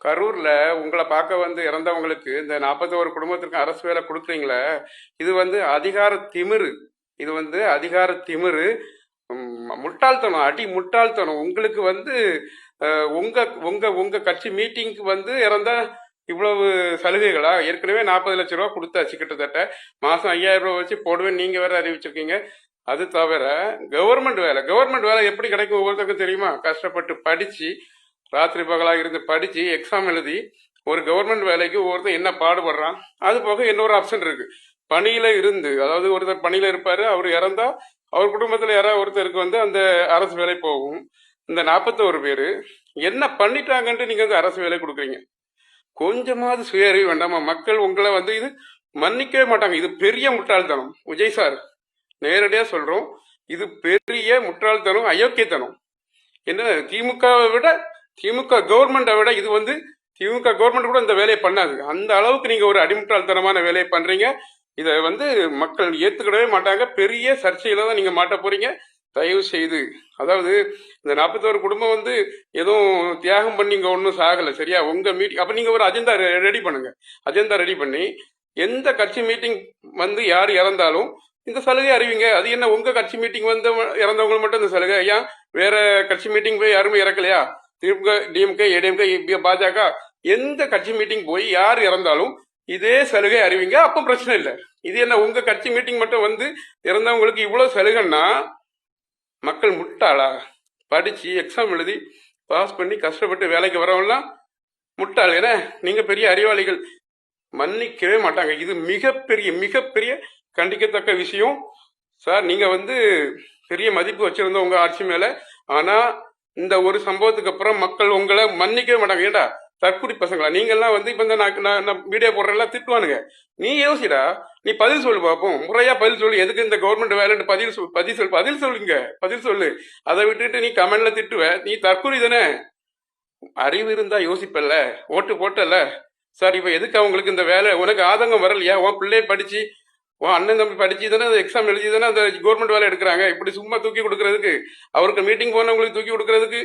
கரூர்ல உங்களை பார்க்க வந்து இறந்தவங்களுக்கு இந்த 41 குடும்பத்திற்கு அரசு வேலை கொடுக்குறீங்களே, இது வந்து அதிகார திமிரு. இது வந்து அதிகார திமிரு. முட்டாள்தனம், அடி முட்டாள்தனம். உங்களுக்கு வந்து உங்க உங்க உங்க கட்சி மீட்டிங்க்கு வந்து இறந்தா இவ்வளவு சலுகைகளா? ஏற்கனவே 40 லட்சம் ரூபா கொடுத்தாச்சு கிட்டத்தட்ட. மாசம் 5000 ரூபா வச்சு போடுவேன், நீங்க வேற அறிவிச்சிருக்கீங்க. அது தவிர கவர்மெண்ட் வேலை எப்படி கிடைக்கும் ஒவ்வொருத்தருக்கும் தெரியுமா? கஷ்டப்பட்டு படிச்சு ராத்திரி பகலாக இருந்து படிச்சு எக்ஸாம் எழுதி ஒரு கவர்மெண்ட் வேலைக்கு ஒவ்வொருத்தர் என்ன பாடுபடுறான். அது போக இன்னொரு ஆப்ஷன் இருக்கு. பணியில இருந்து, அதாவது ஒருத்தர் பணியில இருப்பாரு, அவர் இறந்தா அவர் குடும்பத்துல யாராவது ஒருத்தருக்கு வந்து அந்த அரசு வேலை போகும். இந்த 41 பேரு என்ன பண்ணிட்டாங்கன்ட்டு நீங்க வந்து அரசு வேலை கொடுக்குறீங்க. கொஞ்சமாவது சுய அறிவு வேண்டாமா? மக்கள் உங்களை வந்து இது மன்னிக்கவே மாட்டாங்க. இது பெரிய முட்டாள்தனம். விஜய் சார், நேரடியா சொல்றோம், இது பெரிய முட்டாள்தனம், அயோக்கியத்தனம். என்ன, திமுகவை விட, திமுக கவர்மெண்ட்டை விட இது வந்து திமுக கவர்மெண்ட் கூட இந்த வேலையை பண்ணாது. அந்த அளவுக்கு நீங்க ஒரு அடிமுட்டாள்தனமான வேலையை பண்றீங்க. இதை வந்து மக்கள் ஏத்துக்கிடவே மாட்டாங்க. பெரிய சர்ச்சையில தான் நீங்க மாட்ட போறீங்க. தயவு செய்து, அதாவது இந்த 41 குடும்பம் வந்து எதுவும் தியாகம் பண்ணி இங்க ஒன்றும் சாகலை, சரியா? உங்க மீட்டிங் அப்ப நீங்க ஒரு அஜெண்டா ரெடி பண்ணுங்க. அஜெண்டா ரெடி பண்ணி எந்த கட்சி மீட்டிங் வந்து யார் இறந்தாலும் இந்த சலுகை அறிவிங்க. அது என்ன, உங்க கட்சி மீட்டிங் வந்து இறந்தவங்க மட்டும் இந்த சலுகை? ஏன் வேற கட்சி மீட்டிங் போய் யாருமே இறக்கலையா? திமுக, டிஎம்கே, ஏடிஎம்கே, பாஜக எந்த கட்சி மீட்டிங் போய் யார் இறந்தாலும் இதே சலுகை அறிவிங்க. அப்போ பிரச்சனை இல்லை. இது என்ன, உங்க கட்சி மீட்டிங் மட்டும் வந்து இறந்தவங்களுக்கு இவ்வளவு சலுகைன்னா மக்கள் முட்டாளா? படிச்சு எக்ஸாம் எழுதி பாஸ் பண்ணி கஷ்டப்பட்டு வேலைக்கு வரவங்கலாம் முட்டாள். ஏன்னா நீங்க பெரிய அறிவாளிகள். மன்னிக்கவே மாட்டாங்க. இது மிகப்பெரிய மிகப்பெரிய கண்டிக்கத்தக்க விஷயம் சார். நீங்க வந்து பெரிய மதிப்பு வச்சிருந்த உங்க ஆட்சி மேல, ஆனா இந்த ஒரு சம்பவத்துக்கு அப்புறம் மக்கள் உங்களை மன்னிக்கவே மாட்டாங்க. ஏண்டா தற்குறி பசங்களா நீங்கெல்லாம் வந்து இப்ப இந்த நான் வீடியோ போடுறேன்லாம் திட்டுவானுங்க. நீ யோசிடா, நீ பதில் சொல்லு பார்ப்போம். முறையா பதில் சொல்லு. எதுக்கு இந்த கவர்மெண்ட் வேலைன்னு பதில் சொல்லுங்க, பதில் சொல்லு. அதை விட்டுட்டு நீ கமெண்ட்ல திட்டுவ. நீ தற்குறி தானே. அறிவு இருந்தா யோசிப்பல்ல, ஓட்டு போட்டல சார். இப்ப எதுக்கு அவங்களுக்கு இந்த வேலை? உனக்கு ஆதங்கம் வரலையா? உன் பிள்ளைய படிச்சு, உன் அண்ணன் தம்பி படிச்சு தானே எக்ஸாம் எழுதி தானே அந்த கவர்மெண்ட் வேலை எடுக்கிறாங்க. இப்படி சும்மா தூக்கி கொடுக்கறதுக்கு, அவருக்கு மீட்டிங் போனவங்களுக்கு தூக்கி கொடுக்கறதுக்கு